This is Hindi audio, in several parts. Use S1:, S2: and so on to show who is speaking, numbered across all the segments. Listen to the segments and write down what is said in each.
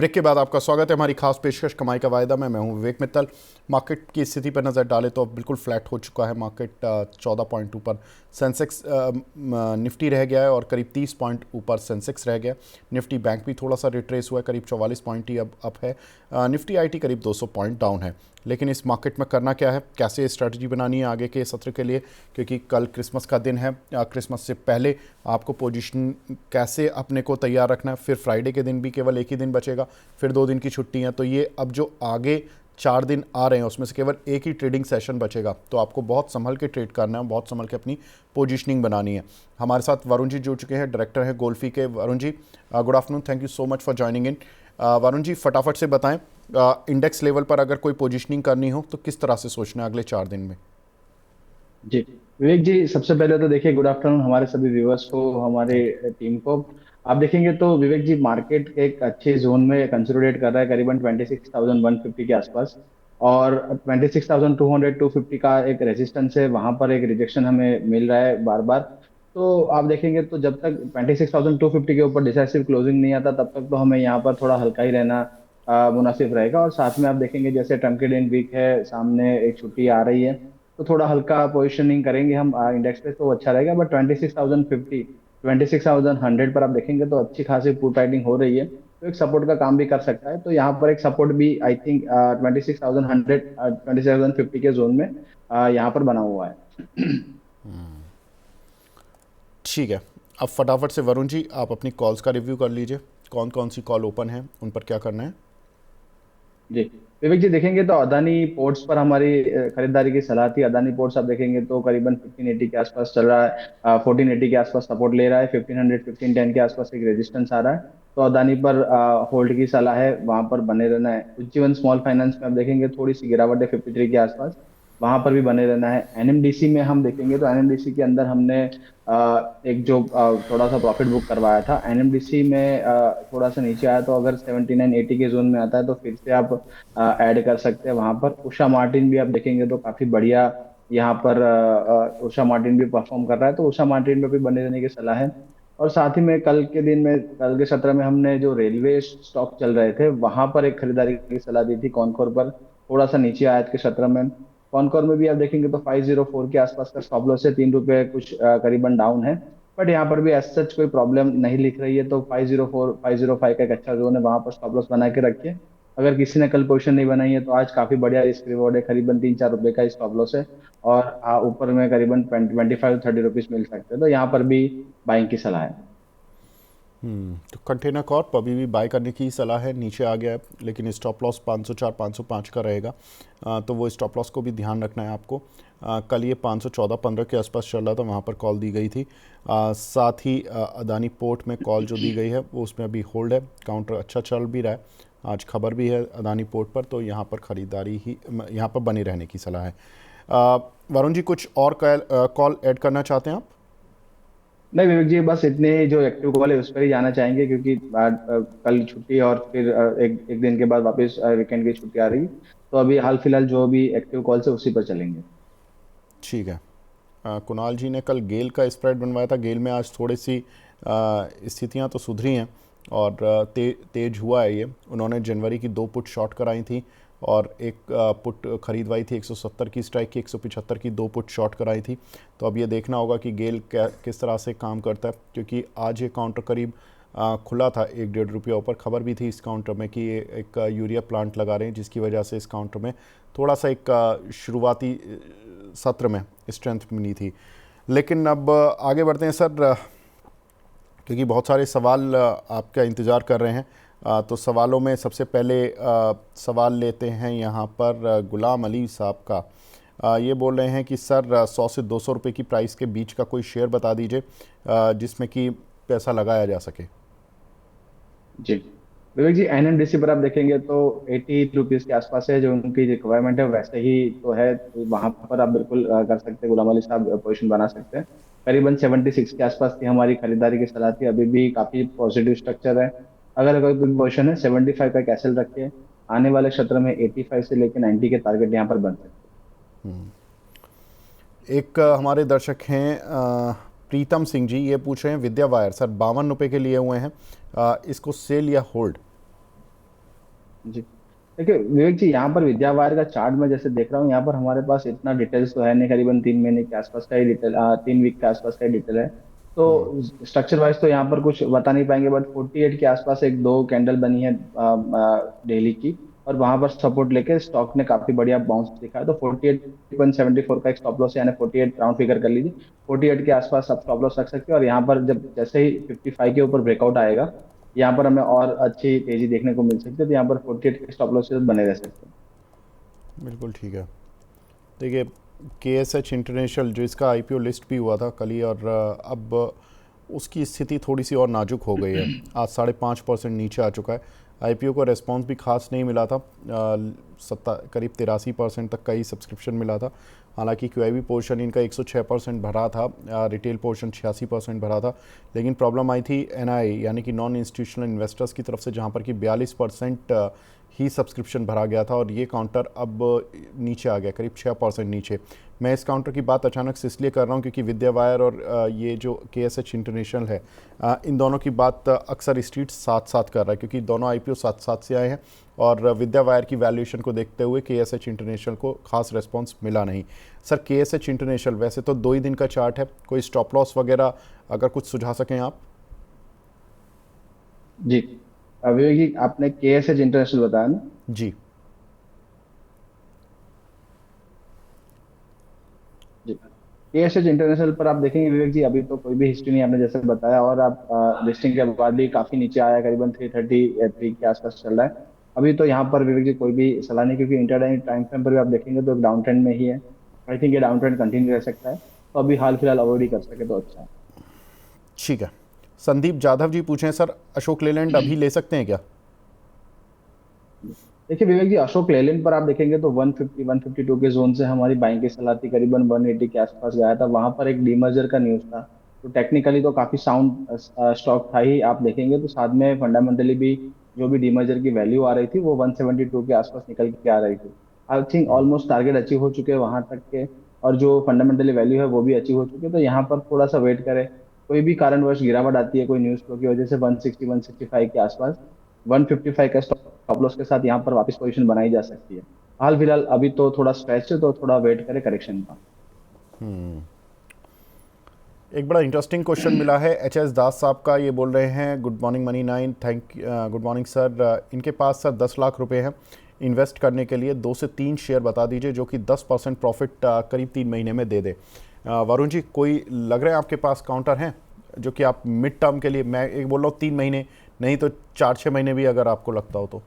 S1: ब्रेक के बाद आपका स्वागत है हमारी खास पेशकश कमाई का वायदा में। मैं हूं विवेक मित्तल। मार्केट की स्थिति पर नज़र डालें तो अब बिल्कुल फ्लैट हो चुका है मार्केट। 14 पॉइंट ऊपर सेंसेक्स निफ्टी रह गया है और करीब 30 पॉइंट ऊपर सेंसेक्स रह गया। निफ्टी बैंक भी थोड़ा सा रिट्रेस हुआ है, करीब 44 पॉइंट ही अब अप है। निफ्टी आईटी करीब 200 पॉइंट डाउन है। लेकिन इस मार्केट में करना क्या है, कैसे स्ट्रैटेजी बनानी है आगे के सत्र के लिए, क्योंकि कल क्रिसमस का दिन है। क्रिसमस से पहले आपको पोजीशन कैसे अपने को तैयार रखना है। फिर फ्राइडे के दिन भी केवल एक ही दिन बचेगा, फिर 2 दिन की छुट्टी है। तो ये अब जो आगे 4 दिन आ रहे हैं उसमें से केवल एक ही ट्रेडिंग सेशन बचेगा। तो आपको बहुत संभल के ट्रेड करना है, बहुत संभल के अपनी पोजीशनिंग बनानी है। हमारे साथ वरुण जी जुड़ चुके हैं, डायरेक्टर हैं गोल्फी के। Varun ji, good afternoon, thank you so much for joining in. Varun ji, फटाफट से बताएं, इंडेक्स लेवल पर अगर कोई पोजीशनिंग करनी हो तो किस तरह से सोचना है अगले 4 दिन में।
S2: जी विवेक जी, सबसे पहले तो देखिए गुड आफ्टरनून हमारे सभी व्यूअर्स को, हमारे
S1: थैंक
S2: टीम को। आप देखेंगे तो विवेक जी मार्केट एक अच्छे जोन में कंसोलिडेट कर रहा है, करीबन 26,150 के आसपास। और 26,200 250 का एक रेजिस्टेंस है, वहां पर एक रिजेक्शन हमें मिल रहा है बार बार। तो आप देखेंगे तो जब तक 26,250 के ऊपर डिसाइसिव क्लोजिंग नहीं आता तब तक तो हमें यहाँ पर थोड़ा हल्का ही रहना मुनासिब रहेगा। और साथ में आप देखेंगे जैसे ट्रम्प के दिन वीक है, सामने एक छुट्टी आ रही है, तो थोड़ा हल्का पोजिशनिंग करेंगे हम इंडेक्स पे तो अच्छा रहेगा। बट 26,050 26,100 पर आप देखेंगे तो अच्छी खासी पुट राइटिंग हो रही है, तो एक सपोर्ट का काम भी कर सकता है। तो यहाँ पर एक सपोर्ट भी आई थिंक 26,100 26,050 के जोन में यहाँ पर बना हुआ है।
S1: ठीक है। अब फटाफट से वरुण जी आप अपनी कॉल्स का रिव्यू कर लीजिए, कौन कौन सी कॉल ओपन है, उन पर क्या करना है।
S2: जी विवेक जी, देखेंगे तो अदानी पोर्ट्स पर हमारी खरीदारी की सलाह थी। अदानी पोर्ट्स आप देखेंगे तो करीबन 1580 के आसपास चल रहा है, 1480 के आसपास सपोर्ट ले रहा है, 1500 1510 के आसपास एक रेजिस्टेंस आ रहा है। तो अदानी पर होल्ड की सलाह है, वहां पर बने रहना है। उज्जीवन स्मॉल फाइनेंस में आप देखेंगे थोड़ी सी गिरावट है 53 के आसपास, वहां पर भी बने रहना है। एनएमडीसी में हम देखेंगे तो एनएमडीसी के अंदर हमने एक जो थोड़ा सा प्रॉफिट बुक करवाया था एनएमडीसी में, थोड़ा सा नीचे आया, तो अगर 7980 के जोन में आता है तो फिर से आप ऐड कर सकते हैं वहां पर। उषा मार्टिन भी आप देखेंगे तो काफी बढ़िया यहाँ पर उषा मार्टिन भी परफॉर्म कर रहा है, तो उषा मार्टिन पे भी बने रहने की सलाह है। और साथ ही में कल के दिन में, कल के सत्र में हमने जो रेलवे स्टॉक चल रहे थे वहां पर एक खरीदारी की सलाह दी थी। कॉनकोर पर थोड़ा सा नीचे आया आज के सत्र में। कॉनकोर में भी आप देखेंगे तो 504 के आसपास का स्टॉप लॉस है, 3 रुपए कुछ करीबन डाउन है। बट यहाँ पर भी एज सच कोई प्रॉब्लम नहीं लिख रही है, तो 504 505 का एक अच्छा जोन है, वहां पर स्टॉप लॉस बना के रखिए। अगर किसी ने कल पोजीशन नहीं बनाई है तो आज काफी बढ़िया रिस्क रिवॉर्ड है, करीबन 3-4 रुपए का स्टॉप लॉस है। और ऊपर में करीबन 25-30 रुपीज मिल सकते हैं, तो यहाँ पर भी बाइंग की सलाह है।
S1: तो कंटेनर कॉर्प अभी भी बाय करने की सलाह है, नीचे आ गया है लेकिन स्टॉप लॉस 504 505 का रहेगा। तो वो स्टॉप लॉस को भी ध्यान रखना है आपको। कल ये 514-15 के आसपास चल रहा था, वहाँ पर कॉल दी गई थी। साथ ही अदानी पोर्ट में कॉल जो दी गई है वो उसमें अभी होल्ड है, काउंटर अच्छा चल भी रहा है। आज खबर भी है अदानी पोर्ट पर, तो यहाँ पर ख़रीदारी ही, यहाँ पर बने रहने की सलाह है। वरुण जी, कुछ और कॉल ऐड करना चाहते हैं आप।
S2: नहीं विवेक जी, बस इतने ही जो एक्टिव कॉल है उस पर ही जाना चाहेंगे, क्योंकि आज कल छुट्टी और फिर एक एक दिन के बाद वापस वीकेंड की छुट्टी आ रही, तो अभी हाल फिलहाल जो भी एक्टिव कॉल्स है उसी पर चलेंगे।
S1: ठीक है। कुणाल जी ने कल गेल का स्प्रेड बनवाया था। गेल में आज थोड़ी सी स्थितियां तो सुधरी हैं और तेज हुआ है ये। उन्होंने जनवरी की 2 पुट शॉर्ट कराई थी और एक पुट खरीदवाई थी 170 की स्ट्राइक की, 175 की 2 पुट शॉर्ट कराई थी। तो अब ये देखना होगा कि गेल किस तरह से काम करता है, क्योंकि आज ये काउंटर करीब खुला था 1-1.5 रुपया ऊपर। खबर भी थी इस काउंटर में कि ये एक यूरिया प्लांट लगा रहे हैं, जिसकी वजह से इस काउंटर में थोड़ा सा एक शुरुआती सत्र में स्ट्रेंथ मिली थी। लेकिन अब आगे बढ़ते हैं सर, क्योंकि बहुत सारे सवाल आपका इंतज़ार कर रहे हैं। तो सवालों में सबसे पहले सवाल लेते हैं यहाँ पर गुलाम अली साहब का। ये बोल रहे हैं कि सर 100 से 200 रुपये की प्राइस के बीच का कोई शेयर बता दीजिए जिसमें कि पैसा लगाया जा सके।
S2: जी विवेक जी, एनएमडीसी पर आप देखेंगे तो 80 रुपीज के आसपास है जो उनकी रिक्वायरमेंट है, वैसे ही तो है, तो वहां पर आप बिल्कुल कर सकते हैं, गुलाम अली साहब पोजीशन बना सकते हैं। करीबन 76 के आसपास की हमारी खरीदारी की सलाह थी, अभी भी काफी पॉजिटिव स्ट्रक्चर है। अगर कोई बिग पोजीशन है 75 का कैसल रखिए, आने वाले क्षेत्र में 85 से लेकर 90 के टारगेट यहाँ पर बन सकते
S1: एक हमारे दर्शक हैं प्रीतम सिंह जी, ये पूछ रहे हैं विद्या वायर सर 52 रुपये के लिए हुए हैं, इसको सेल या होल्ड।
S2: जी, देखिए विवेक जी, यहाँ पर विद्या वायर का चार्ट में जैसे देख रहा हूँ, यहाँ पर हमारे पास इतना डिटेल्स तो है नहीं, करीबन 3 महीने के आसपास का ही डिटेल, 3 वीक के आसपास का ही डिटेल है।
S1: हम्म।
S2: तो स्ट्रक्चर वाइज तो यहाँ पर कुछ बता नहीं पाएंगे, बट 48 के आसपास एक दो कैंडल बनी है डेली की, और वहां पर सपोर्ट लेके स्टॉक ने काफी बढ़िया बाउंस दिखा है। तो 48.74 का एक स्टॉप लॉस है, यानी 48 राउंड फिगर कर लीजिए, 48 के आसपास आप स्टॉप लॉस रख सकते हैं। और यहाँ पर जब जैसे ही 55 के ऊपर ब्रेकआउट आएगा, यहाँ पर हमें और अच्छी तेजी देखने को मिल सकती है, तो यहाँ पर 48 के स्टॉप लॉस के साथ बने रह सकते हैं।
S1: बिल्कुल ठीक है। देखिए, KSH इंटरनेशनल जो इसका IPO लिस्ट भी हुआ था कल ही, और अब उसकी स्थिति थोड़ी सी और नाजुक हो गई है। आज 5.5% नीचे आ चुका है। IPO को रेस्पॉन्स भी खास नहीं मिला था। करीब 83% तक का ही सब्सक्रिप्शन मिला था। हालांकि QIB पोर्शन इनका 106% भरा था, रिटेल पोर्शन 86% भरा था। लेकिन प्रॉब्लम आई थी NI यानी कि नॉन इंस्टीट्यूशनल इन्वेस्टर्स की तरफ से, जहां पर कि 42% ही सब्सक्रिप्शन भरा गया था, और ये काउंटर अब नीचे आ गया, करीब 6% नीचे। मैं इस काउंटर की बात अचानक से इसलिए कर रहा हूँ क्योंकि विद्या वायर और ये जो KSH इंटरनेशनल है, इन दोनों की बात अक्सर स्ट्रीट साथ साथ कर रहा है, क्योंकि दोनों IPO साथ साथ से आए हैं। और विद्या वायर की वैल्यूएशन को देखते हुए KSH इंटरनेशनल को खास रिस्पॉन्स मिला नहीं। सर, KSH इंटरनेशनल वैसे तो 2 ही दिन का चार्ट है, कोई स्टॉप लॉस वगैरह अगर कुछ सुझा सकें आप?
S2: जी, विवेक जी, आपने के एस एच इंटरनेशनल बताया ना?
S1: जी।
S2: जी, के एस एच इंटरनेशनल पर आप देखेंगे विवेक जी, अभी तो कोई भी हिस्ट्री नहीं, आपने जैसे बताया, और आप लिस्टिंग के बाद भी काफी नीचे आया, करीबन 333 के आसपास चल रहा है। अभी तो यहाँ पर विवेक जी कोई भी सलाह नहीं, क्योंकि इंटरडे टाइम फ्रेम पर भी आप देखेंगे तो एक डाउन ट्रेंड में ही है। आई थिंक ये डाउन ट्रेंड कंटिन्यू रह सकता है, तो अभी हाल फिलहाल अवॉइड ही कर सके तो अच्छा
S1: ठीक है। संदीप जाधव जी पूछें, सर अशोक लेलैंड
S2: है।
S1: अभी ले सकते हैं क्या?
S2: देखिए विवेक जी, अशोक लेलैंड पर आप देखेंगे तो 150 152 के जोन से हमारी बाइंग की सलाह थी, करीबन 180 के आसपास गया था, वहां पर एक डीमर्जर का न्यूज था। तो टेक्निकली तो काफी साउंड स्टॉक था ही, आप देखेंगे तो साथ में फंडामेंटली भी जो भी डीमर्जर की वैल्यू आ रही थी वो 172 के आसपास निकल के आ रही थी। I think almost target achieve हो चुके हैं वहां तक के, और जो फंडामेंटली वैल्यू है वो भी अचीव हो चुके हैं। तो यहाँ पर थोड़ा सा वेट करें, कोई भी कारणवश गिरावट आती है कोई न्यूज फ्लो की वजह से 160 165 के आसपास, 155 का स्टॉप लॉस के साथ यहाँ पर वापस पोजीशन बनाई जा सकती है। हाल फिलहाल अभी तो थोड़ा स्ट्रेच है, तो थोड़ा वेट करें करेक्शन का।
S1: एक बड़ा इंटरेस्टिंग क्वेश्चन मिला है HS दास साहब का। ये बोल रहे हैं, good morning money nine, good morning sir. इनके पास सर 10 लाख रुपए हैं इन्वेस्ट करने के लिए। 2 से 3 शेयर बता दीजिए जो कि 10% प्रॉफिट करीब 3 महीने में दे दे। वरुण जी, कोई लग रहे हैं आपके पास काउंटर हैं जो कि आप मिड टर्म के लिए, मैं एक बोल रहा हूँ 3 महीने नहीं तो 4-6 महीने भी अगर आपको लगता हो तो?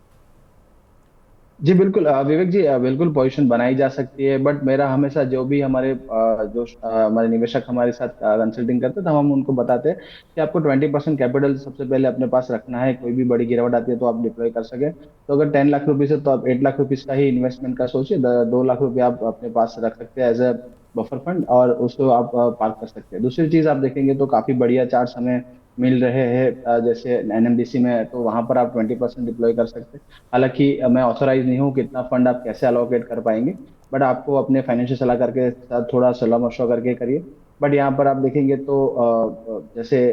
S2: जी बिल्कुल, विवेक जी, बिल्कुल पोजीशन बनाई जा सकती है, बट मेरा हमेशा जो भी हमारे हमारे निवेशक हमारे साथ कंसल्टिंग करते हैं, तो हम उनको बताते हैं कि आपको 20% कैपिटल सबसे पहले अपने पास रखना है, कोई भी बड़ी गिरावट आती है तो आप डिप्लॉय कर सके। तो अगर 10 लाख रुपीज है तो आप 8 लाख रुपीज का ही इन्वेस्टमेंट का सोचिए, 2 लाख रुपए आप अपने पास रख सकते हैं एज ए बफर फंड, और उसको आप पार्क कर सकते हैं। दूसरी चीज आप देखेंगे तो काफी बढ़िया चार्ट हमें मिल रहे हैं, जैसे NMDC में, तो वहां पर आप 20% डिप्लॉय कर सकते हैं। हालांकि मैं ऑथराइज नहीं हूँ कितना फंड आप कैसे अलोकेट कर पाएंगे, बट आपको अपने फाइनेंशियल सलाहकार के साथ थोड़ा सलाह मशवरा करके करिए। बट यहाँ पर आप देखेंगे तो जैसे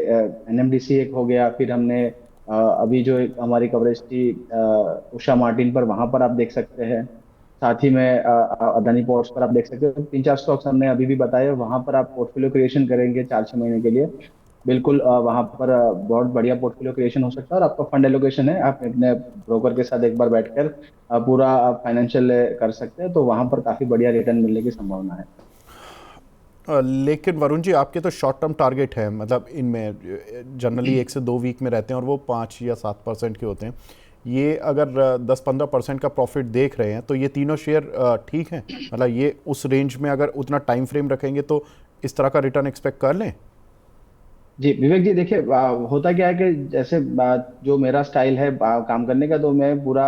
S2: NMDC एक हो गया, फिर हमने अभी जो एक हमारी कवरेज थी उषा मार्टिन पर, वहां पर आप देख सकते हैं। साथ ही में अदानी पोर्ट्स पर आप देख सकते हो, 3 4 स्टॉक्स हमने अभी भी बताए, वहां पर आप पोर्टफोलियो क्रिएशन करेंगे 4 6 महीने के लिए, बिल्कुल वहां पर बहुत बढ़िया पोर्टफोलियो क्रिएशन हो सकता है। और आपका फंड एलोकेशन है, आप अपने ब्रोकर के साथ एक बार बैठकर पूरा फाइनेंशियल कर सकते हैं, तो वहां पर काफी बढ़िया रिटर्न मिलने की संभावना है।
S1: लेकिन वरुण जी, आपके तो शॉर्ट टर्म टारगेट है, मतलब इनमें जनरली 1 से 2 वीक में रहते हैं और वो 5 या 7% के होते हैं। ये अगर 10-15% का प्रॉफिट देख रहे हैं तो ये तीनों शेयर ठीक हैं? मतलब ये उस रेंज में अगर उतना टाइम फ्रेम रखेंगे तो इस तरह का रिटर्न एक्सपेक्ट कर लें?
S2: जी विवेक जी, देखिए होता क्या है कि जैसे जो मेरा स्टाइल है काम करने का, तो मैं पूरा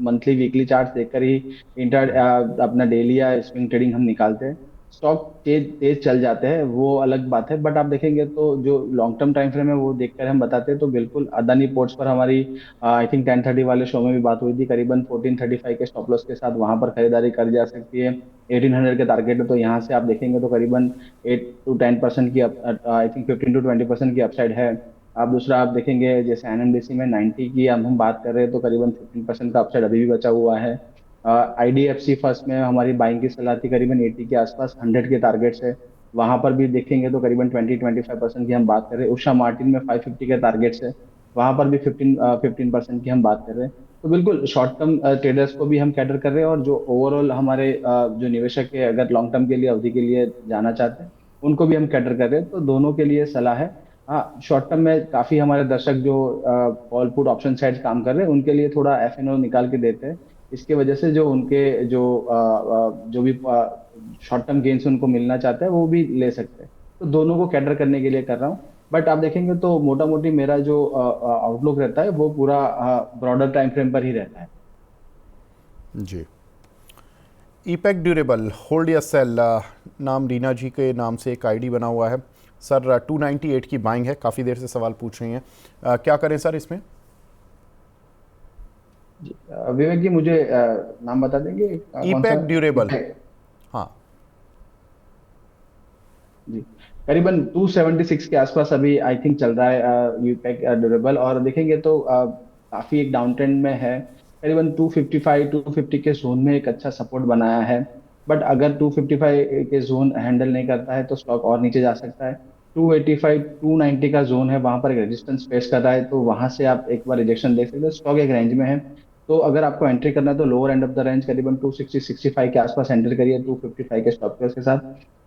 S2: मंथली वीकली चार्ट देखकर ही इंटर अपना डेली या स्विंग ट्रेडिंग हम निकालते हैं। स्टॉक तेज तेज चल जाते हैं वो अलग बात है, बट आप देखेंगे तो जो लॉन्ग टर्म टाइम फ्रेम है वो देखकर हम बताते हैं। तो बिल्कुल अदानी पोर्ट्स पर हमारी आई थिंक 10:30 वाले शो में भी बात हुई थी, करीबन 1435 के स्टॉप लॉस के साथ वहां पर खरीदारी करी जा सकती है। 1800 के टारगेट है, तो यहाँ से आप देखेंगे तो करीबन 8 to 10% की, आई थिंक 15 to 20% की अपसाइड है। आप दूसरा आप देखेंगे जैसे एनएमडीसी में 90 की हम बात कर रहे हैं तो करीबन 15% का अपसाइड अभी भी बचा हुआ है। आईडीएफसी फर्स्ट में हमारी बाइंग की सलाह थी करीबन 80 के आसपास, 100 के टारगेट से। वहां पर भी देखेंगे तो करीबन 20-25% की हम बात कर रहे हैं। उषा मार्टिन में 550 के टारगेट से, वहां पर भी 15% की हम बात कर रहे हैं। तो बिल्कुल शॉर्ट टर्म ट्रेडर्स को भी हम कैटर कर रहे हैं, और जो ओवरऑल हमारे जो निवेशक है अगर लॉन्ग टर्म के लिए अवधि के लिए जाना चाहते हैं उनको भी हम कैटर कर रहे हैं। तो दोनों के लिए सलाह है। हाँ, शॉर्ट टर्म में काफी हमारे दर्शक जो कॉल पुट ऑप्शन साइड काम कर रहे हैं उनके लिए थोड़ा एफएनओ निकाल के देते हैं। इसकी वजह से जो उनके जो जो भी शॉर्ट टर्म गेन्स उनको मिलना चाहता है वो भी ले सकते हैं। तो दोनों को कैटर करने के लिए कर रहा हूँ। बट आप देखेंगे तो मोटा मोटी मेरा जो आउटलुक रहता है वो पूरा ब्रॉडर टाइम फ्रेम पर ही रहता है।
S1: जी। ईपैक ड्यूरेबल होल्ड या सेल, नाम रीना जी के नाम से एक आईडी बना हुआ है सर। 298 की बाइंग है, काफ़ी देर से सवाल पूछ रही हैं। क्या करें सर इसमें?
S2: विवेक जी मुझे नाम बता देंगे कौन सा?
S1: ईपैक ड्यूरेबल।
S2: इपैक।
S1: हाँ।
S2: जी, करीबन 276 के आसपास अभी आई थिंक चल रहा है यूपैक ड्यूरेबल। और देखेंगे तो काफी एक डाउन ट्रेंड में है। करीबन 255 250 के जोन में एक अच्छा सपोर्ट बनाया है। बट अगर 255 के जोन हैंडल नहीं करता है तो स्टॉक और नीचे जा सकता है। 285 290 का जोन है, वहां पर एक रेजिस्टेंस फेस कर रहा है, तो वहां से आप एक बार रिजेक्शन देख सकते हो। स्टॉक एक रेंज में है, तो अगर आपको एंट्री करना है तो lower end of the range करीबन 260 65 के आसपास एंटर करिए 255 के स्टॉप लॉस के साथ।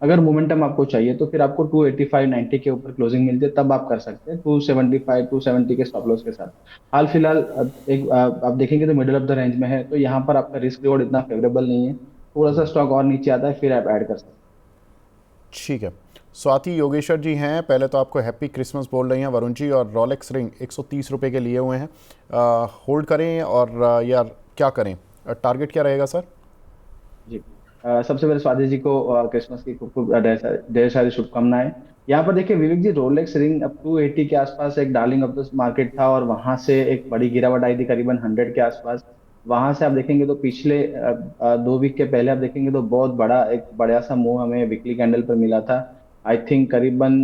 S2: अगर मोमेंटम आपको चाहिए तो फिर आपको 285 90 के ऊपर क्लोजिंग मिलती है, तब आप कर सकते हैं 275 270 के स्टॉप लॉस के साथ। हाल फिलहाल आप देखेंगे तो मिडिल ऑफ द रेंज में है, तो यहाँ पर आपका रिस्क रिवॉर्ड इतना फेवरेबल नहीं है। थोड़ा सा स्टॉक और नीचे आता है फिर आप ऐड कर सकते हैं।
S1: ठीक है। स्वाति योगेश्वर जी हैं, पहले तो आपको हैप्पी क्रिसमस बोल रही हैं वरुण जी। और रोलेक्स रिंग 130 रुपये के लिए हुए हैं, होल्ड करें और यार क्या करें? टारगेट क्या रहेगा सर?
S2: जी, सबसे पहले स्वाति जी को क्रिसमस की खूब खूब ढेर सारी शुभकामनाएं। यहाँ पर देखिए विवेक जी, रोलेक्स रिंग अब 280 के आसपास एक डार्लिंग ऑफ द मार्केट था, और वहां से एक बड़ी गिरावट आई थी करीबन 100 के आसपास। वहां से आप देखेंगे तो पिछले 2 वीक के पहले आप देखेंगे तो बहुत बड़ा एक बड़ा सा मूव हमें वीकली कैंडल पर मिला था। आई थिंक करीबन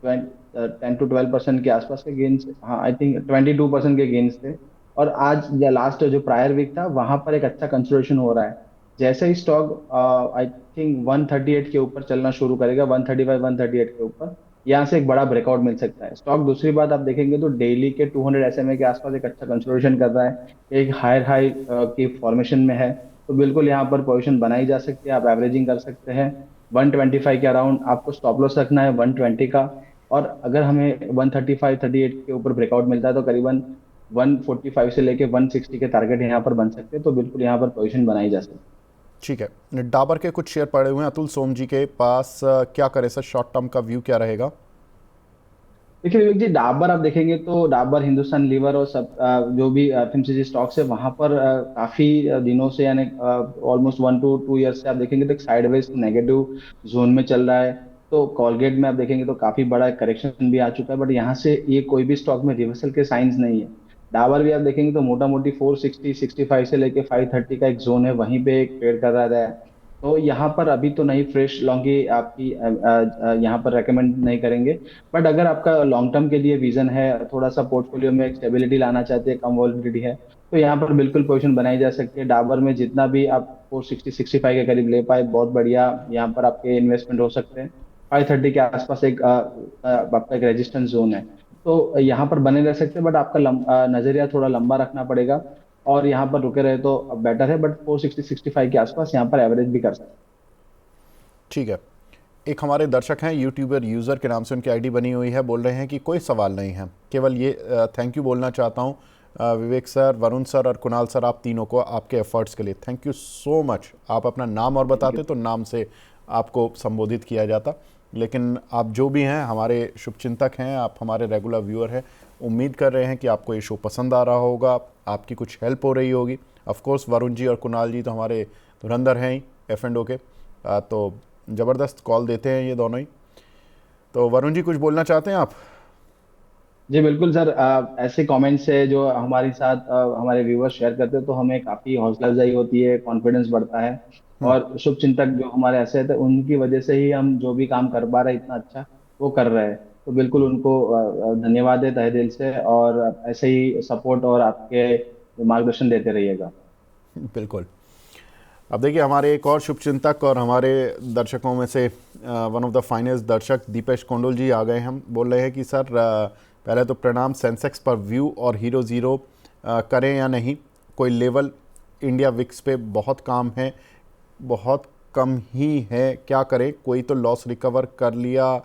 S2: 10 to 12% के आसपास के गेन्स, हाँ आई थिंक 22% के गेन्स थे। और आज या लास्ट जो प्रायर वीक था वहां पर एक अच्छा कंसोलिडेशन हो रहा है। जैसे ही स्टॉक आई थिंक 138 के ऊपर चलना शुरू करेगा, 135 138 के ऊपर, यहाँ से एक बड़ा ब्रेकआउट मिल सकता है स्टॉक। दूसरी बात आप देखेंगे तो डेली के 200 एसएमए के आसपास एक अच्छा कंसोलिडेशन कर रहा है, एक हायर हाई की फॉर्मेशन में है। तो बिल्कुल यहाँ पर पोजीशन बनाई जा सकती है, आप एवरेजिंग कर सकते हैं। 125 के अराउंड आपको स्टॉप लॉस रखना है 120 का। और अगर हमें 135 38 के ऊपर ब्रेकआउट मिलता है तो करीबन 145 से लेके 160 के टारगेट यहाँ पर बन सकते हैं। तो बिल्कुल यहाँ पर पोजीशन बनाई जा सकती है।
S1: ठीक है। डाबर के कुछ शेयर पड़े हुए हैं अतुल सोम जी के पास, क्या करें सर? शॉर्ट टर्म का व्यू क्या रहेगा?
S2: देखिए विवेक जी, डाबर आप देखेंगे तो डाबर, हिंदुस्तान लीवर और सब जो भी एफएमसीजी स्टॉक्स है वहां पर काफी दिनों से यानी ऑलमोस्ट 1 to 2 ईयर से आप देखेंगे तो एक साइडवेज नेगेटिव जोन में चल रहा है। तो कॉलगेट में आप देखेंगे तो काफी बड़ा करेक्शन भी आ चुका है, बट यहाँ से ये कोई भी स्टॉक में रिवर्सल के साइंस नहीं है। डाबर भी आप देखेंगे तो मोटा मोटी 460 65 से लेके 530 का एक जोन है, वहीं पे एक ट्रेड कर रहा है। तो यहाँ पर अभी तो नहीं फ्रेश लॉन्गी आपकी यहाँ पर रेकमेंड नहीं करेंगे। बट अगर आपका लॉन्ग टर्म के लिए विजन है, थोड़ा सा पोर्टफोलियो में एक स्टेबिलिटी लाना चाहते हैं, कम वॉलिटिलिटी है, तो यहाँ पर बिल्कुल पोजीशन बनाई जा सकती है। डाबर में जितना भी आप 460 65 के करीब ले पाए बहुत बढ़िया यहाँ पर आपके इन्वेस्टमेंट हो सकते हैं। 530 के आसपास एक आपका एक रेजिस्टेंस जोन है, तो यहाँ पर बने रह सकते हैं। बट आपका नजरिया थोड़ा लंबा रखना पड़ेगा, और यहाँ पर रुके रहे तो बेटर है। बट 460 65 के आसपास यहाँ पर एवरेज भी कर सकते हैं।
S1: ठीक है। एक हमारे दर्शक हैं, यूट्यूबर यूज़र के नाम से उनकी आईडी बनी हुई है, बोल रहे हैं कि कोई सवाल नहीं है, केवल ये थैंक यू बोलना चाहता हूँ विवेक सर, वरुण सर और कुणाल सर, आप तीनों को आपके एफर्ट्स के लिए थैंक यू सो मच। आप अपना नाम और बताते तो नाम से आपको संबोधित किया जाता, लेकिन आप जो भी हैं हमारे शुभचिंतक हैं, आप हमारे रेगुलर व्यूअर हैं। उम्मीद कर रहे हैं कि आपको ये शो पसंद आ रहा होगा, आपकी कुछ हेल्प हो रही होगी। ऑफ कोर्स वरुण जी और कुणाल जी तो हमारे धुरंधर हैं ही F&O के, तो ज़बरदस्त कॉल देते हैं ये दोनों ही। तो वरुण जी कुछ बोलना चाहते हैं आप?
S2: जी बिल्कुल सर, ऐसे कमेंट्स है जो हमारे साथ हमारे व्यूअर्स शेयर करते हैं तो हमें काफी हौसला अफजाई होती है, कॉन्फिडेंस बढ़ता है। और शुभ चिंतक जो हमारे ऐसे थे उनकी वजह से ही हम जो भी काम कर पा रहे हैं इतना अच्छा वो कर रहे हैं। तो बिल्कुल उनको धन्यवाद है तहे दिल से, और ऐसे ही सपोर्ट और आपके मार्गदर्शन देते रहिएगा।
S1: बिल्कुल। अब देखिए, हमारे एक और शुभचिंतक और हमारे दर्शकों में से वन ऑफ द फाइनेस्ट दर्शक दीपेश कोंडल जी आ गए। हम बोल रहे हैं कि सर पहले तो प्रणाम, सेंसेक्स पर व्यू और हीरो ज़ीरो करें या नहीं, कोई लेवल इंडिया विक्स पे बहुत काम है, बहुत कम ही है, क्या करें, कोई तो लॉस रिकवर कर लिया,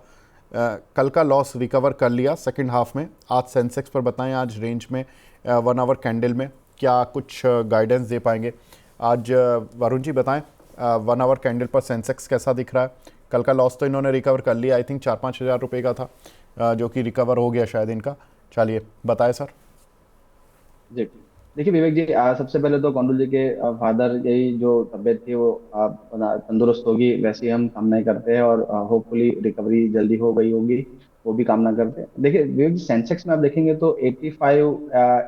S1: कल का लॉस रिकवर कर लिया सेकंड हाफ में, आज सेंसेक्स पर बताएं, आज रेंज में 1 आवर कैंडल में क्या कुछ गाइडेंस दे पाएंगे। आज वरुण जी बताएं, 1 आवर कैंडल पर सेंसेक्स कैसा दिख रहा है। कल का लॉस तो इन्होंने रिकवर कर लिया, आई थिंक 4-5 हज़ार रुपये का था, जो कि रिकवर हो गया शायद इनका। चलिए बताएं सर।
S2: जी देखिए विवेक जी, सबसे पहले तो कौंडल जी के फादर यही जो तबीयत थी वो तंदुरुस्त होगी, वैसे ही हम कामनाएं करते हैं, और होपफुली रिकवरी जल्दी हो गई होगी, वो भी कामना करते हैं। देखिए विवेक जी, सेंसेक्स में आप देखेंगे तो 85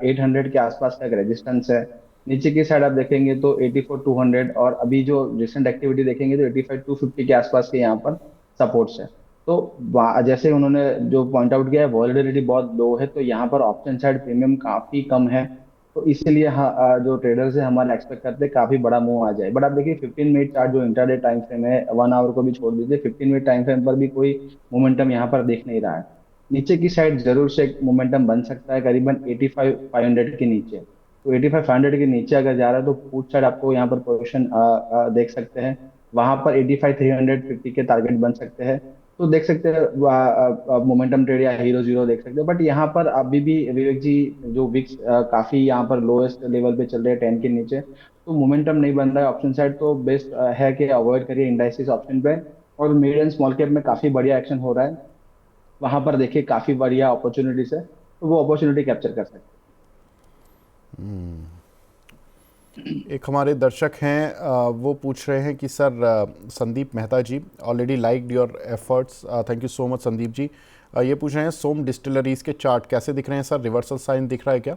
S2: 800 के आसपास का एक रेजिस्टेंस है। नीचे की साइड आप देखेंगे तो 84 200, और अभी जो रिसेंट एक्टिविटी देखेंगे तो 85 250 के आसपास के यहाँ पर सपोर्ट्स है। तो जैसे उन्होंने जो पॉइंट आउट किया है, वॉलेटिलिटी बहुत लो है, तो यहाँ पर ऑप्शन साइड प्रीमियम काफी कम है। तो इसीलिए जो ट्रेडर्स है हमारे एक्सपेक्ट करते हैं काफी बड़ा मूव आ जाए। बट आप देखिए 15 मिनट चार्ट जो इंटरडे टाइम फ्रेम है, 1 आवर को भी छोड़ दीजिए, 15 मिनट टाइम फ्रेम पर भी कोई मोमेंटम यहाँ पर दिख नहीं रहा है। नीचे की साइड जरूर से एक मोमेंटम बन सकता है करीबन 85 500 के नीचे। तो 85 500 के नीचे अगर जा रहा है तो पुट साइड आपको यहाँ पर पोजिशन देख सकते हैं। वहां पर 85 350 के टारगेट बन सकते हैं। तो देख सकते हैं मोमेंटम ट्रेड या हीरो जीरो देख सकते हैं। बट यहाँ पर अभी भी विवेक जी, जो विक्स काफी यहाँ पर लोएस्ट लेवल पे चल रहे हैं 10 के नीचे, तो मोमेंटम नहीं बन रहा है ऑप्शन साइड, तो बेस्ट है कि अवॉइड करिए इंडाइसिस ऑप्शन पे। और मिड एंड स्मॉल कैप में काफी बढ़िया एक्शन हो रहा है, वहां पर देखिए काफी बढ़िया अपॉर्चुनिटीज है, तो वो अपॉर्चुनिटी कैप्चर कर सकते
S1: एक हमारे दर्शक हैं, वो पूछ रहे हैं कि sir, Sandeep Mehta ji, already liked your efforts, thank you so much Sandeep ji. ये पूछ रहे हैं सोम डिस्टिलरीज के चार्ट कैसे दिख रहे हैं सर, रिवर्सल साइन दिख रहा है क्या।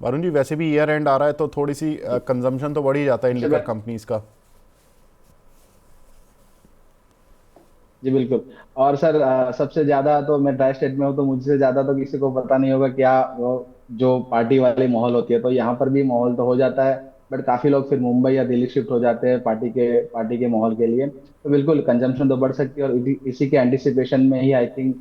S1: वरुण जी, वैसे भी ईयर एंड आ रहा है तो थोड़ी सी
S2: हैं।
S1: कंजम्पशन तो बढ़ ही जाता है इन
S2: सबसे
S1: लिकर
S2: पहले
S1: कंपनीज का।
S2: जी बिल्कुल। और सर सबसे ज्यादा तो मैं ड्राई स्टेट में हूँ, तो मुझसे ज्यादा तो किसी को पता नहीं होगा क्या वो जो पार्टी वाली माहौल होती है, तो यहाँ पर भी माहौल तो हो जाता है। बट काफी लोग फिर मुंबई या दिल्ली शिफ्ट हो जाते हैं पार्टी के माहौल के लिए। तो बिल्कुल कंजम्पशन तो बढ़ सकती है, और इसी के एंटिसिपेशन में ही आई थिंक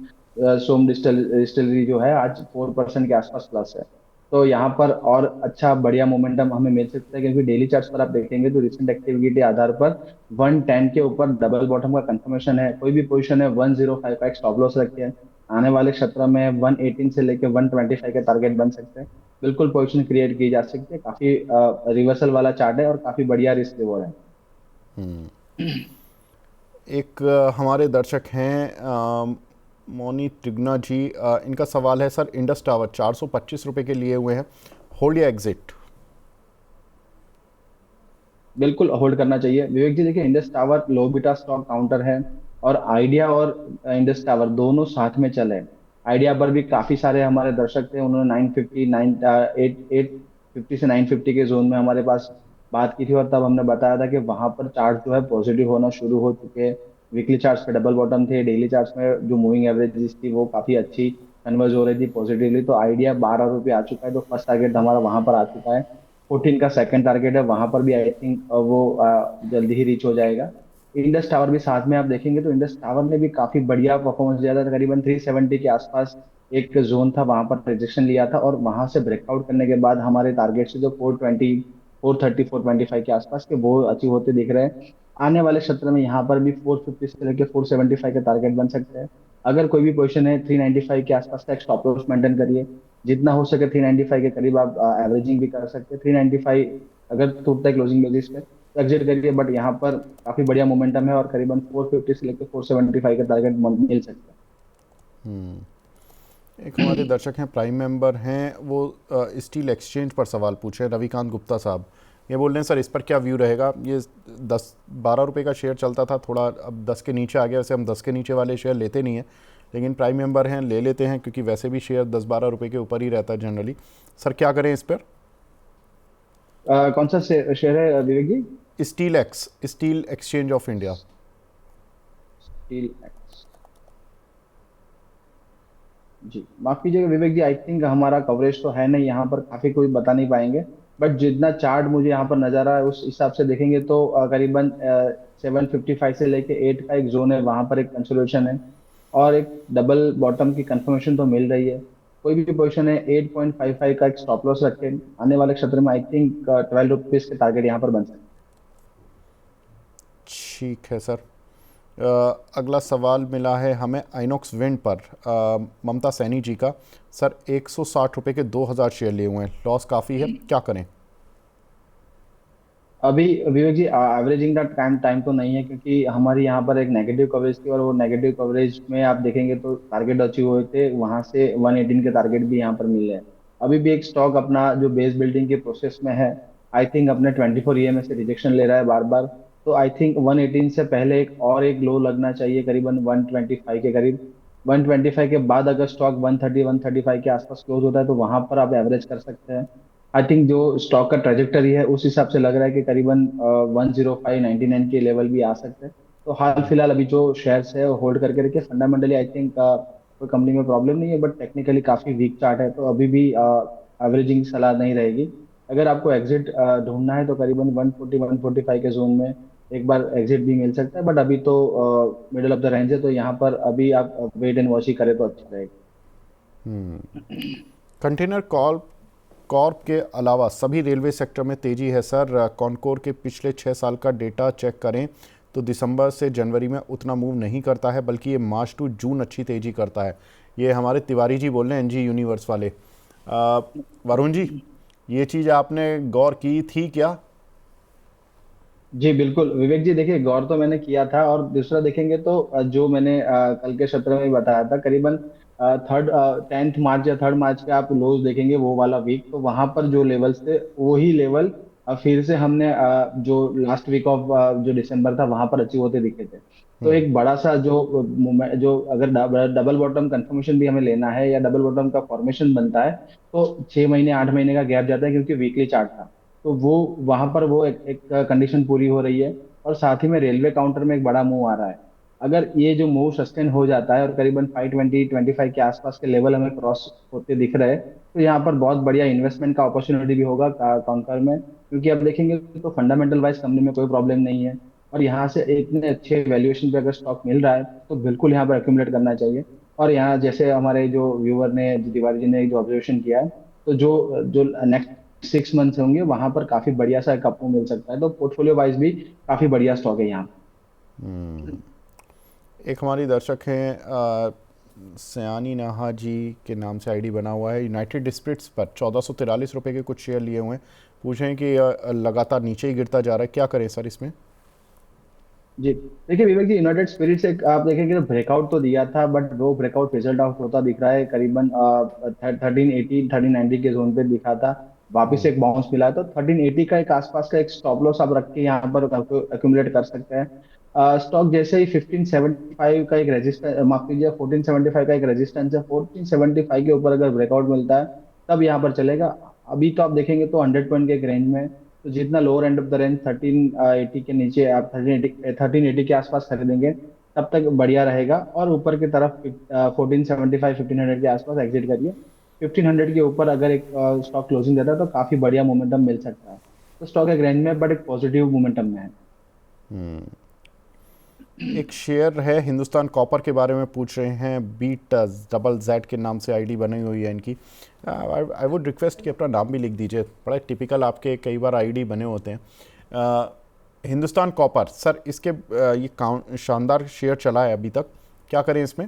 S2: सोम डिस्टिलरी जो है आज 4% के आसपास प्लस है। तो यहाँ पर और अच्छा बढ़िया मोमेंटम हमें मिल सकता है, क्योंकि डेली चार्ट्स पर आप देखेंगे तो रिसेंट एक्टिविटी के आधार पर 110 के ऊपर डबल बॉटम का कंफर्मेशन है। कोई भी पोजीशन है 105 का एक स्टॉप लॉस रखिए। आने वाले सत्र में 118 से लेकर 125 के टारगेट बन सकते हैं। बिल्कुल पोजीशन क्रिएट की जा सकती है, काफी रिवर्सल वाला चार्ट है और काफी बढ़िया रिस्क रिवॉर्ड है।
S1: एक हमारे दर्शक हैं, मोनी त्रिगना जी, इनका सवाल है सर, इंडस टावर 425 रुपये के लिए हुए हैं, होल्ड या एग्जिट।
S2: बिल्कुल होल्ड करना चाहिए विवेक जी। देखिए Indus tower low beta stock counter है, और आइडिया और इंडस टावर दोनों साथ में चले। आइडिया पर भी काफी सारे हमारे दर्शक थे, उन्होंने 950 850 से 950 के जोन में हमारे पास बात की थी, और तब हमने बताया था कि वहां पर चार्ट जो है पॉजिटिव होना शुरू हो चुके हैं। वीकली चार्ट्स पे डबल बॉटम थे, डेली चार्ट्स में जो मूविंग एवरेज थी वो काफी अच्छी कन्वर्ज हो रही थी पॉजिटिवली। तो आइडिया 12 रुपये आ चुका है, तो फर्स्ट टारगेट हमारा वहां पर आ चुका है। 14 का सेकंड टारगेट है, वहां पर भी आई थिंक वो जल्दी ही रीच हो जाएगा। इंडस टावर भी साथ में आप देखेंगे तो इंडस टावर ने भी काफी बढ़िया परफॉर्मेंस दिया था, करीबन 370 के आसपास एक जोन था, वहां पर रिजेक्शन लिया था, और वहां से ब्रेकआउट करने के बाद हमारे टारगेट से जो 420 430 425 के आसपास के वो अचीव होते दिख रहे हैं। आने वाले सत्र में यहाँ पर भी 450 से लेकर 475 के टारगेट बन सकते हैं। अगर कोई भी पोजीशन है 395 के आसपास का एक स्टॉप लॉस मेंटेन करिए। जितना हो सके 395 के करीब आप एवरेजिंग भी कर सकते हैं। 395 अगर टूटता है क्लोजिंग बेसिस पे तो एग्जिट करिए। बट यहाँ पर काफी बढ़िया मोमेंटम है, और करीबन 450 से लेकर 475 का टारगेट मिल सकता
S1: एक हमारे दर्शक हैं, प्राइम मेंबर हैं, वो स्टील एक्सचेंज पर सवाल पूछे, रविकांत गुप्ता साहब। ये बोल रहे हैं सर, इस पर क्या व्यू रहेगा। ये 10-12 रुपये का शेयर चलता था, थोड़ा अब 10 के नीचे आ गया। वैसे हम 10 के नीचे वाले शेयर लेते नहीं हैं, लेकिन प्राइम मेंबर हैं, ले लेते हैं, क्योंकि वैसे भी शेयर 10-12 रुपये के ऊपर ही रहता है जनरली। सर क्या करें इस पर।
S2: कौन सा शेयर है Vivek ji?
S1: Steel exchange of India.
S2: Steel. जी माफ कीजिएगा विवेक जी, आई थिंक हमारा कवरेज तो है नहीं यहाँ पर, काफी कोई बता नहीं पाएंगे। बट जितना चार्ट मुझे यहाँ पर नजर आ रहा है उस हिसाब से देखेंगे तो करीबन 755 से लेके 8 का एक जोन है, वहां पर एक कंसोलिडेशन है और एक डबल बॉटम की कंफर्मेशन तो मिल रही है। कोई भी पोजीशन है 8.55 का एक स्टॉप लॉस रखें, आने वाले क्षेत्र में आई थिंक 12 रुपीज के टारगेट यहाँ पर बन सकते
S1: ठीक है सर। अगला सवाल मिला है हमें आइनॉक्स विंड पर, ममता सैनी जी का। सर 160 रुपये के 2000 शेयर लिए हुए हैं, लॉस काफ़ी है, क्या करें?
S2: अभी विवेक जी एवरेजिंग का टाइम टाइम तो नहीं है, क्योंकि हमारी यहाँ पर एक नेगेटिव कवरेज थी और वो नेगेटिव कवरेज में आप देखेंगे तो टारगेट अचीव हुए थे, वहां से 118 के टारगेट भी यहाँ पर मिले हैं। अभी भी एक स्टॉक अपना जो बेस बिल्डिंग के प्रोसेस में है, आई थिंक अपने 24 ईएमए से रिजेक्शन ले रहा है बार बार। तो आई थिंक 118 से पहले एक लो लगना चाहिए करीबन 125 के करीब। 125 के बाद अगर स्टॉक 130 135 के आसपास क्लोज होता है तो वहां पर आप एवरेज कर सकते हैं। आई थिंक जो स्टॉक का ट्रेजेक्टरी है उस हिसाब से लग रहा है कि करीबन 10599 के लेवल भी आ सकते हैं। तो हाल फिलहाल अभी जो शेयर्स है वो होल्ड करके रखिए। फंडामेंटली आई थिंक कोई कंपनी में प्रॉब्लम नहीं है, बट टेक्निकली काफी वीक चार्ट है, तो अभी भी एवरेजिंग सलाह नहीं रहेगी। अगर आपको एग्जिट ढूंढना है तो करीबन 140 145 के जोन में एक बार एग्जिट भी मिल सकता है, बट अभी तो मिडिल ऑफ द रेंज है, तो यहाँ पर अभी आप वेट एंड वॉच ही करें तो अच्छा रहेगा।
S1: कंटेनर कॉर्प कॉर्प के अलावा सभी रेलवे सेक्टर में तेज़ी है सर। कॉनकोर के पिछले 6 साल का डेटा चेक करें तो दिसंबर से जनवरी में उतना मूव नहीं करता है, बल्कि ये मार्च टू जून अच्छी तेज़ी करता है। ये हमारे तिवारी जी बोल रहे हैं, एनजी यूनिवर्स वाले। वरुण जी, ये चीज़ आपने गौर की थी क्या?
S2: जी बिल्कुल विवेक जी, देखिए गौर तो मैंने किया था, और दूसरा देखेंगे तो जो मैंने कल के सत्र में भी बताया था, करीबन थर्ड 10 मार्च या 3 मार्च के आप लोज देखेंगे वो वाला वीक, तो वहां पर जो लेवल्स थे वही लेवल फिर से हमने जो लास्ट वीक ऑफ जो दिसंबर था वहां पर अचीव होते दिखे थे। तो एक बड़ा सा जो अगर डबल बॉटम कंफर्मेशन भी हमें लेना है या डबल बॉटम का फॉर्मेशन बनता है, तो 6 महीने 8 महीने का गैप जाता है, क्योंकि वीकली चार्ट था। तो वो वहां पर वो एक कंडीशन पूरी हो रही है। और साथ ही में रेलवे काउंटर में एक बड़ा मूव आ रहा है। अगर ये जो मूव सस्टेन हो जाता है और करीबन 520 25 के आसपास के लेवल हमें क्रॉस होते दिख रहे हैं, तो यहाँ पर बहुत बढ़िया इन्वेस्टमेंट का अपॉर्चुनिटी भी होगा काउंटर में, क्योंकि आप देखेंगे तो फंडामेंटल वाइज कंपनी में कोई प्रॉब्लम नहीं है। और यहाँ से इतने अच्छे वैल्यूएशन पे अगर स्टॉक मिल रहा है तो बिल्कुल यहाँ पर एक्यूमुलेट करना चाहिए। और यहाँ जैसे हमारे जो व्यूअर ने, जो तिवारी जी ने जो ऑब्जर्वेशन किया है, तो जो जो नेक्स्ट 6 मंथ्स होंगे वहां पर काफी बढ़िया सा एक आपको मिल सकता है, तो पोर्टफोलियो वाइज भी काफी बढ़िया स्टॉक है यहाँ।
S1: एक हमारी दर्शक हैं, सयानी नाहा जी के नाम से आईडी बना हुआ है, यूनाइटेड स्पिरिट्स पर 1443 रुपये के कुछ शेयर लिए हुए हैं। पूछ रहे हैं कि लगातार नीचे ही गिरता जा रहा है, क्या करें सर इसमें?
S2: जी देखिए विवेक जी, यूनाइटेड स्पिरिट्स एक आप देखेंगे तो ब्रेकआउट तो दिया था, बट वो ब्रेकआउट फिजल्ड आउट होता दिख रहा है, करीबन 1380 1390 के जोन पे दिखा था। वापस एक बाउंस मिला है, तो 1380 का एक आसपास का एक स्टॉप लॉस आप रख के यहाँ पर एक्यूमुलेट कर सकते हैं। स्टॉक जैसे ही 1575 का एक रेजिस्टेंस, माफ कीजिए 1475 का एक रेजिस्टेंस है, 1475 के ऊपर अगर ब्रेकआउट मिलता है तब यहाँ पर चलेगा। अभी तो आप देखेंगे तो 100 पॉइंट के एक रेंज में, तो जितना lower end of the range 1380 के नीचे आप 1380 के आसपास खरीदेंगे तब तक बढ़िया रहेगा। और ऊपर की तरफ 1475 1500 के आसपास एग्जिट करिए। 1500 के ऊपर अगर एक स्टॉक क्लोजिंग देता है तो काफी बढ़िया मोमेंटम मिल सकता है। तो स्टॉक एक रेंज में बट एक पॉजिटिव मोमेंटम में है।
S1: एक शेयर है हिंदुस्तान कॉपर के बारे में पूछ रहे हैं, बीट डबल जेड के नाम से आईडी बनी हुई है इनकी। आई वुड रिक्वेस्ट कि अपना नाम भी लिख दीजिए, बड़ा टिपिकल आपके कई बार आईडी बने होते हैं। हिंदुस्तान कॉपर सर, इसके ये शानदार शेयर चला है अभी तक, क्या करें इसमें?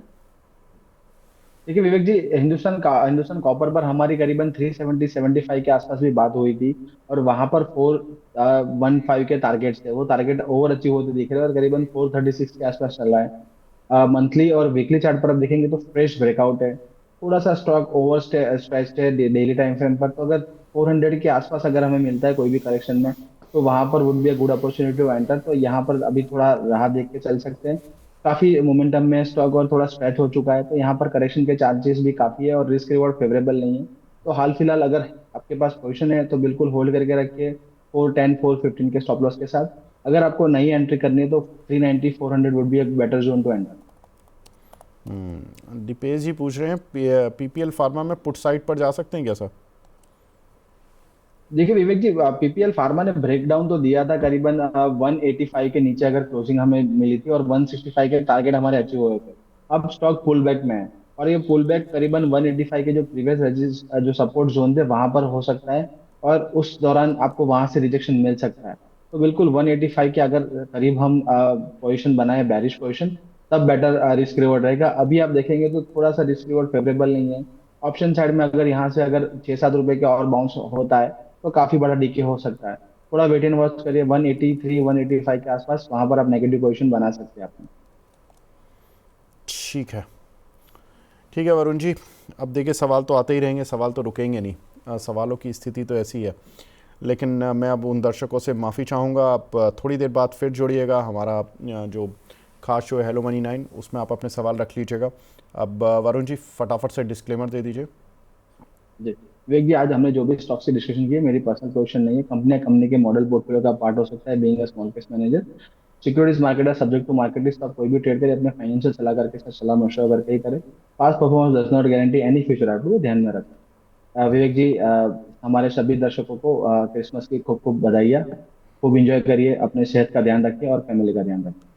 S2: देखिए विवेक जी, हिंदुस्तान कॉपर पर हमारी करीबन 370 75 के आसपास भी बात हुई थी, और वहां पर 415 के टारगेट्स थे, वो टारगेट ओवर अचीव होते दिख रहे हैं और करीबन 436 के आसपास चल रहा है। मंथली और वीकली चार्ट पर आप देखेंगे तो फ्रेश ब्रेकआउट है। थोड़ा सा स्टॉक ओवर स्ट्रेच्ड है डेली टाइम फ्रेम पर, तो अगर 400 के आसपास अगर हमें मिलता है कोई भी करेक्शन में, तो वहां पर would be a good opportunity to enter. तो यहाँ पर अभी थोड़ा राह देख के चल सकते हैं। काफी मोमेंटम में स्टॉक और थोड़ा स्ट्रेच हो चुका है, तो यहाँ पर करेक्शन के चांसेस भी काफी है और रिस्क रिवॉर्ड फेवरेबल नहीं है। तो हाल फिलहाल अगर आपके पास पोजीशन है तो बिल्कुल होल्ड करके रखिए 410 415 के स्टॉप लॉस के साथ। अगर आपको नई एंट्री करनी है तो 390 400 वुड बी एक better zone to enter.
S1: Dipesh ji पूछ रहे हैं पीपीएल फार्मा में पुट साइड पर जा सकते हैं क्या सर?
S2: देखिए विवेक जी, पीपीएल फार्मा ने ब्रेकडाउन तो दिया था करीबन 185 के नीचे अगर क्लोजिंग हमें मिली थी, और 165 के टारगेट हमारे अचीव हुए थे। अब स्टॉक पुल बैक में है, और ये पुल बैक करीबन 185 के जो प्रीवियस जो सपोर्ट जोन थे वहां पर हो सकता है, और उस दौरान आपको वहां से रिजेक्शन मिल सकता है। तो बिल्कुल 185 के अगर करीब हम पोजिशन बनाए बैरिश पोजिशन, तब बेटर रिस्क रिवॉर्ड रहेगा। अभी आप देखेंगे तो थोड़ा सा रिस्क रिवॉर्ड फेवरेबल नहीं है। ऑप्शन साइड में अगर यहाँ से अगर 6-7 रुपए के और बाउंस होता है तो काफी बड़ा डीके हो सकता है। थोड़ा वेट एंड वॉच करिए, 183 185 के आसपास वहां पर आप नेगेटिव पोजीशन बना सकते हैं अपने।
S1: ठीक है, ठीक है वरुण जी। अब देखिए सवाल तो आते ही रहेंगे, सवाल तो रुकेंगे नहीं। सवालों की स्थिति तो ऐसी है, लेकिन मैं अब उन दर्शकों से माफ़ी चाहूँगा। आप थोड़ी देर बाद फिर जुड़िएगा, हमारा जो खास शो है हेलो मनी 9, उसमें आप अपने सवाल रख लीजिएगा। अब वरुण जी फटाफट से डिस्क्लेमर दे दीजिए।
S2: जी विवेक जी, आज हमने जो भी स्टॉक से डिस्कशन की है मेरी पर्सनल पोजीशन नहीं है, कंपनी के मॉडल पोर्टफोलियो का पार्ट हो सकता है, being a small cap manager. Securities market है सब्जेक्ट टू मार्केट रिस्क। आप कोई भी ट्रेड करें अपने फाइनेंशियल सलाहकार के साथ सलाह मशवरा करके ही करें। Past performance does not guarantee any future outlook, ध्यान में रखें। विवेक जी, हमारे सभी दर्शकों को क्रिसमस की खूब खूब बधाइयाँ। खूब इंजॉय करिए, अपने सेहत का ध्यान रखिए और फैमिली का ध्यान रखिए।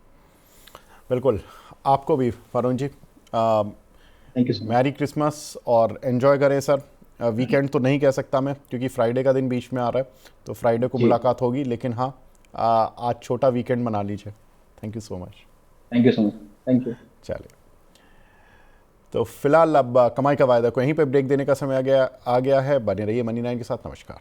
S1: बिल्कुल, आपको भी Varun ji
S2: thank you so much.
S1: Merry Christmas और एंजॉय करें सर। वीकेंड तो नहीं कह सकता मैं, क्योंकि फ्राइडे का दिन बीच में आ रहा है, तो फ्राइडे को
S2: जी,
S1: मुलाकात होगी, लेकिन हाँ आज छोटा वीकेंड मना लीजिए। Thank you so much.
S2: Thank you so much. Thank you.
S1: चलिए, तो फिलहाल अब कमाई का वायदा को यहीं पे ब्रेक देने का समय आ गया है। बने रहिए मनी 9 के साथ। नमस्कार।